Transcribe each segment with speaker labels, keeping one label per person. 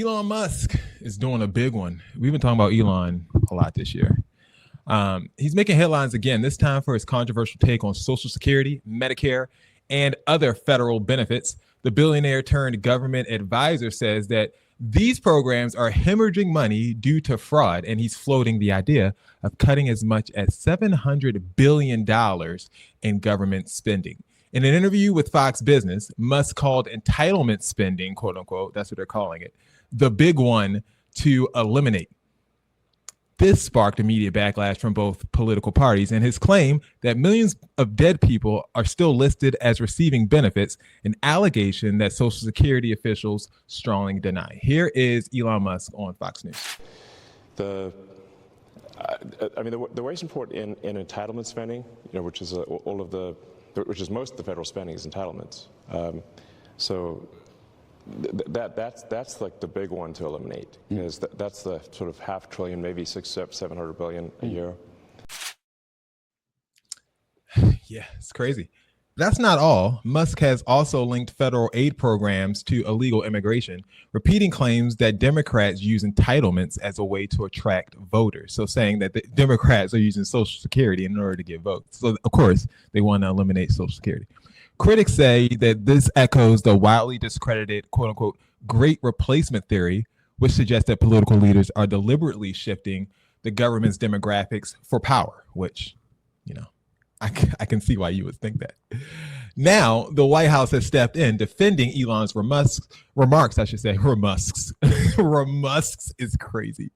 Speaker 1: Elon Musk is doing a big one. We've been talking about Elon a lot this year. He's making headlines again, this time for his controversial take on Social Security, Medicare, and other federal benefits. The billionaire turned government advisor says that these programs are hemorrhaging money due to fraud, and he's floating the idea of cutting as much as $700 billion in government spending. In an interview with Fox Business, Musk called entitlement spending, quote unquote, that's what they're calling it, the big one to eliminate. This sparked immediate backlash from both political parties, and his claim that millions of dead people are still listed as receiving benefits, an allegation that Social Security officials strongly deny. Here is Elon Musk on Fox News.
Speaker 2: The wage report in entitlement spending, which is which is most of the federal spending is entitlements. That's like the big one to eliminate, because that's the sort of $500 billion, maybe $700 billion a year.
Speaker 1: Yeah, it's crazy. That's not all. Musk has also linked federal aid programs to illegal immigration, repeating claims that Democrats use entitlements as a way to attract voters. So saying that the Democrats are using Social Security in order to get votes. So of course they want to eliminate Social Security. Critics say that this echoes the widely discredited, quote unquote, great replacement theory, which suggests that political leaders are deliberately shifting the government's demographics for power, which, I can see why you would think that. Now, the White House has stepped in defending Elon's remusks. Remusks is crazy.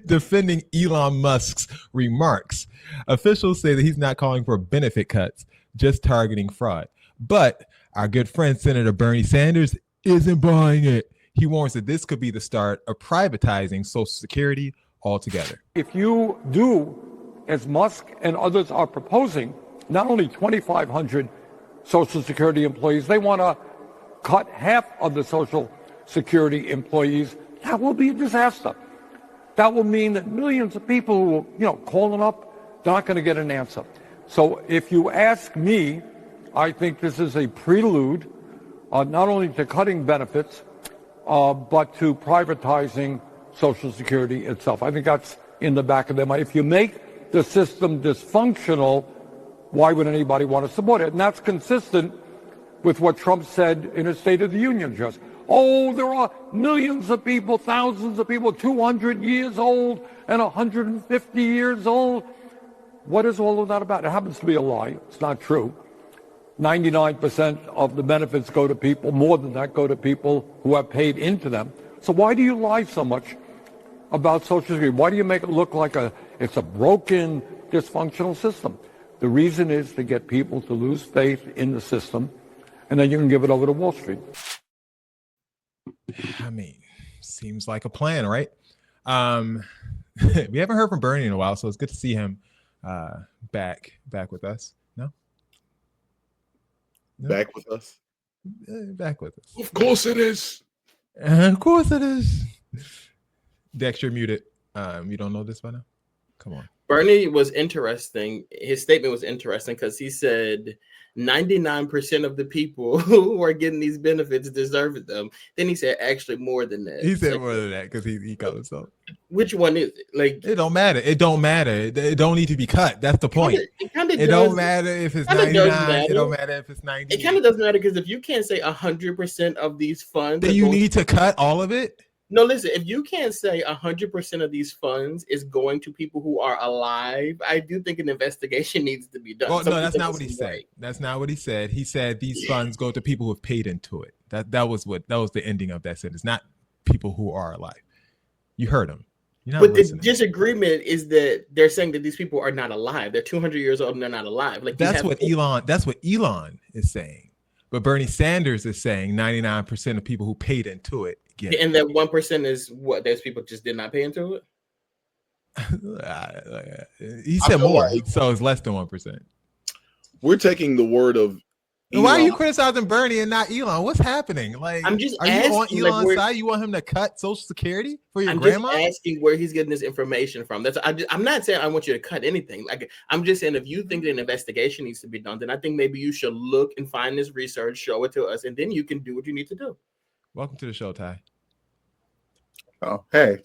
Speaker 1: Defending Elon Musk's remarks. Officials say that he's not calling for benefit cuts, just targeting fraud. But our good friend Senator Bernie Sanders isn't buying it. He warns that this could be the start of privatizing Social Security altogether.
Speaker 3: If you do, as Musk and others are proposing, not only 2,500 Social Security employees, they want to cut half of the Social Security employees. That will be a disaster. That will mean that millions of people who will, calling up, they're not going to get an answer. So if you ask me, I think this is a prelude not only to cutting benefits, but to privatizing Social Security itself. I think that's in the back of their mind. If you make the system dysfunctional, why would anybody want to support it? And that's consistent with what Trump said in his State of the Union address. Oh, there are millions of people, thousands of people, 200 years old and 150 years old. What is all of that about? It happens to be a lie. It's not true. 99% of the benefits go to people, more than that go to people who have paid into them. So why do you lie so much about Social Security? Why do you make it look like it's a broken, dysfunctional system? The reason is to get people to lose faith in the system, and then you can give it over to Wall Street.
Speaker 1: I mean, seems like a plan, right? We haven't heard from Bernie in a while, so it's good to see him back with us. No?
Speaker 4: Back with us?
Speaker 1: Back with us.
Speaker 4: Of course it is.
Speaker 1: Of course it is. Dex, you're muted. You don't know this by now? Come on.
Speaker 5: Bernie was interesting. His statement was interesting because he said 99% of the people who are getting these benefits deserve them. Then he said actually more than that.
Speaker 1: He said more than that because he called himself.
Speaker 5: Which one is it? Like,
Speaker 1: it don't matter. It don't matter. It don't need to be cut. That's the point. It don't matter if it's 99. It don't matter if it's 90.
Speaker 5: It kind of doesn't matter because if you can't say 100% of these funds,
Speaker 1: then you need to cut all of it.
Speaker 5: No, listen, if you can't say 100% of these funds is going to people who are alive, I do think an investigation needs to be done.
Speaker 1: Well, no, that's not what he said. That's not what he said. He said these funds go to people who have paid into it. That was the ending of that sentence, not people who are alive. You heard him.
Speaker 5: But listening. The disagreement is that they're saying that these people are not alive. They're 200 years old and they're not alive. Like
Speaker 1: that's what Elon is saying. But Bernie Sanders is saying 99% of people who paid into it.
Speaker 5: And that 1% is what? Those people just did not pay into
Speaker 1: it? He said more, so it's less than 1%.
Speaker 4: We're taking the word of
Speaker 1: And why are you criticizing Bernie and not Elon? What's happening? Like,
Speaker 5: I'm just
Speaker 1: are
Speaker 5: asking,
Speaker 1: you on
Speaker 5: like,
Speaker 1: Elon's side? You want him to cut Social Security for your grandma?
Speaker 5: I'm just asking where he's getting this information from. I'm not saying I want you to cut anything. Like, I'm just saying if you think that an investigation needs to be done, then I think maybe you should look and find this research, show it to us, and then you can do what you need to do.
Speaker 1: Welcome to the show, Ty.
Speaker 4: Oh, hey.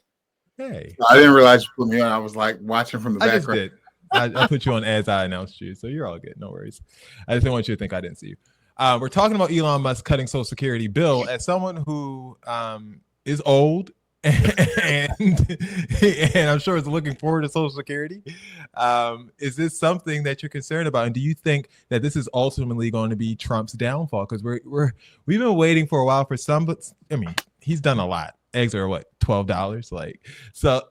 Speaker 1: Hey.
Speaker 4: I didn't realize you put me on. I was like watching from the background.
Speaker 1: I just did. I put you on as I announced you, so you're all good. No worries. I just didn't want you to think I didn't see you. We're talking about Elon Musk cutting Social Security. Bill, as someone who is old and I'm sure is looking forward to Social Security, is this something that you're concerned about? And do you think that this is ultimately going to be Trump's downfall? Because we've been waiting for a while for some, but I mean, he's done a lot. Eggs are what, $12? Like, so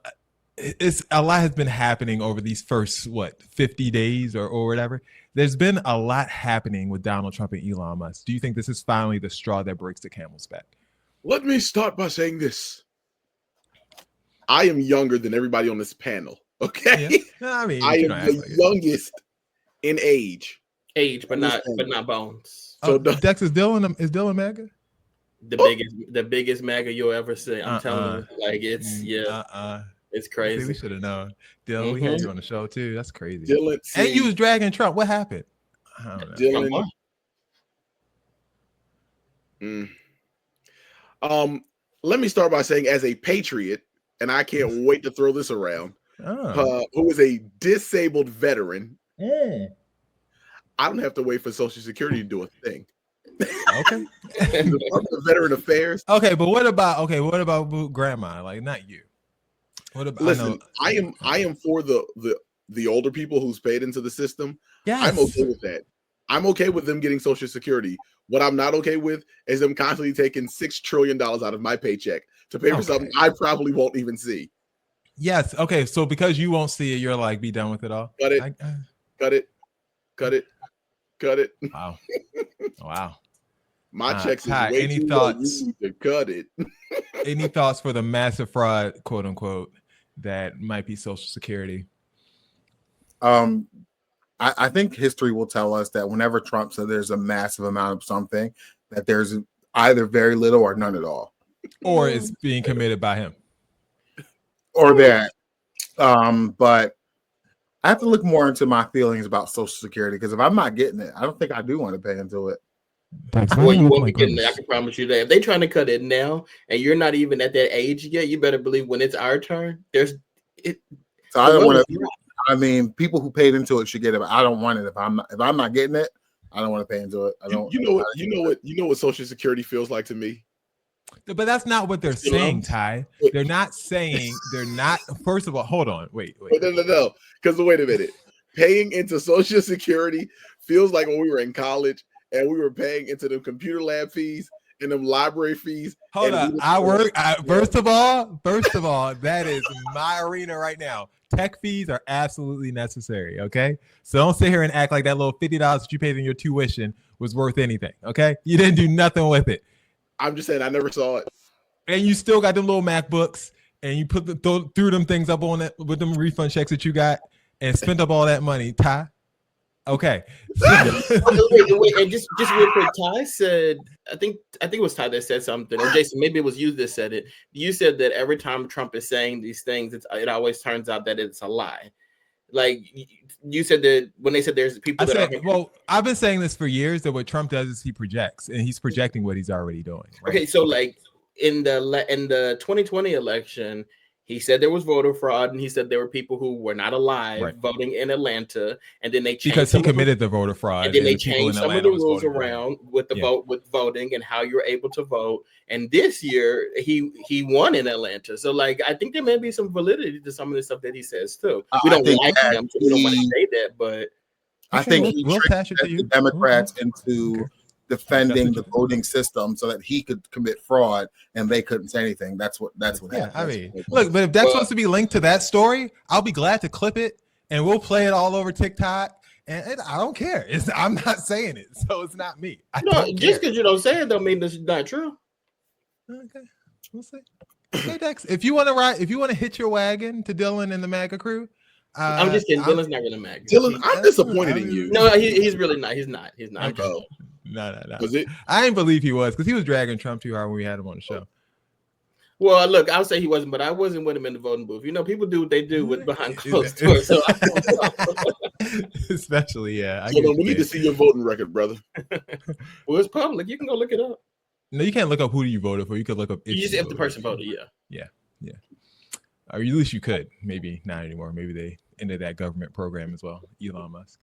Speaker 1: it's a lot has been happening over these first 50 days or whatever. There's been a lot happening with Donald Trump and Elon Musk. Do you think this is finally the straw that breaks the camel's back?
Speaker 6: Let me start by saying this. I am younger than everybody on this panel. Okay,
Speaker 1: yeah. No, I mean,
Speaker 6: I am the youngest in age,
Speaker 5: but not bones.
Speaker 1: So Dex, is Dylan MAGA?
Speaker 5: The biggest MAGA you'll ever see. I'm telling you, like it's it's crazy.
Speaker 1: We should have known. Dylan, we had you on the show too. That's crazy.
Speaker 6: Dylan,
Speaker 1: and you was dragging Trump. What happened? I don't know.
Speaker 6: Dylan. Let me start by saying, as a patriot, and I can't wait to throw this around, who is a disabled veteran, I don't have to wait for Social Security to do a thing.
Speaker 1: Okay.
Speaker 6: Department of Veteran Affairs.
Speaker 1: Okay, but what about grandma? Like, not you. What about?
Speaker 6: Listen, I am for the older people who's paid into the system.
Speaker 1: Yes.
Speaker 6: I'm okay with that. I'm okay with them getting Social Security. What I'm not okay with is them constantly taking $6 trillion out of my paycheck to pay for something I probably won't even see.
Speaker 1: Yes. Okay. So because you won't see it, you're like, be done with it all.
Speaker 6: Cut it. Cut it.
Speaker 1: Wow. Wow.
Speaker 6: My checks is
Speaker 1: Ty,
Speaker 6: way
Speaker 1: any
Speaker 6: too
Speaker 1: thoughts?
Speaker 6: low. You need to cut it.
Speaker 1: Any thoughts for the massive fraud, quote unquote, that might be Social Security?
Speaker 4: I think history will tell us that whenever Trump said there's a massive amount of something, that there's either very little or none at all.
Speaker 1: Or it's being committed by him.
Speaker 4: Or that. But I have to look more into my feelings about Social Security, because if I'm not getting it, I don't think I do want to pay into it.
Speaker 5: Well, you won't be getting it. I can promise you that. If they're trying to cut it now and you're not even at that age yet, you better believe when it's our turn, there's it.
Speaker 4: So I don't want to. I mean, people who paid into it should get it. But I don't want it. If I'm not getting it, I don't want to pay into it. I don't.
Speaker 6: You know what Social Security feels like to me.
Speaker 1: But that's not what they're saying, Ty. They're not saying. They're not. First of all, hold on. Wait.
Speaker 6: No. Because wait a minute. Paying into Social Security feels like when we were in college and we were paying into the computer lab fees and them library fees.
Speaker 1: Hold on. First of all, that is my arena right now. Tech fees are absolutely necessary. Okay, so don't sit here and act like that little $50 that you paid in your tuition was worth anything. Okay, you didn't do nothing with it.
Speaker 6: I'm just saying I never saw it.
Speaker 1: And you still got them little MacBooks, and you threw them things up on it with them refund checks that you got, and spent up all that money. Ty. Okay.
Speaker 5: Wait, and just real quick, Ty said, I think it was Ty that said something, or Jason, maybe it was you that said it. You said that every time Trump is saying these things, it always turns out that it's a lie. Like you said that when they said there's people
Speaker 1: I've been saying this for years, that what Trump does is he projects, and he's projecting what he's already doing. Right?
Speaker 5: Okay, so like in the 2020 election, he said there was voter fraud, and he said there were people who were not alive voting in Atlanta, and then they changed
Speaker 1: because he committed the voter fraud,
Speaker 5: and then they changed some of the rules around with the with voting and how you're able to vote. And this year, he won in Atlanta, so like I think there may be some validity to some of the stuff that he says too. We don't like him, so we don't want to say that, but
Speaker 4: I think he tricked the Democrats into defending the voting system so that he could commit fraud and they couldn't say anything. That's what happened.
Speaker 1: I mean, look, but if that's supposed to be linked to that story, I'll be glad to clip it and we'll play it all over TikTok. And I don't care. I'm not saying it, so it's not me.
Speaker 5: Just because you don't say it don't mean this is not true.
Speaker 1: Okay, we'll see. Okay, Dex, if you want to hit your wagon to Dylan and the MAGA crew.
Speaker 5: I'm just kidding. Dylan's not really MAGA.
Speaker 6: Dylan, I'm disappointed in you.
Speaker 5: No, he's really not. He's not.
Speaker 1: No.
Speaker 6: Was it?
Speaker 1: I didn't believe he was because he was dragging Trump too hard when we had him on the show.
Speaker 5: Well, look, I'll say he wasn't, but I wasn't with him in the voting booth. You know, people do what they do with behind closed doors. So
Speaker 1: especially, yeah.
Speaker 6: So we need to see your voting record, brother.
Speaker 5: Well, it's public. You can go look it up.
Speaker 1: No, you can't look up who you voted for. You could look up
Speaker 5: If the person voted,
Speaker 1: yeah. Or at least you could. Maybe not anymore. Maybe they ended that government program as well. Elon Musk.